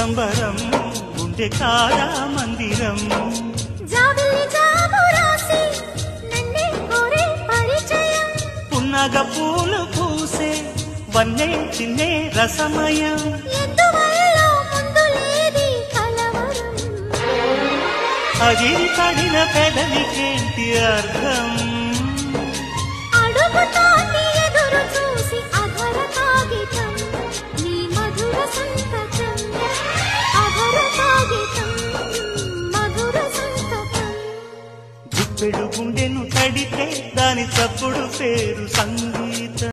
సంబరం గుండె కాదా మందిరం పున్నగ పూలు పూసే వన్నే చిన్నే రసమయం అదిరి పడిన పెదవికేంటి అర్థం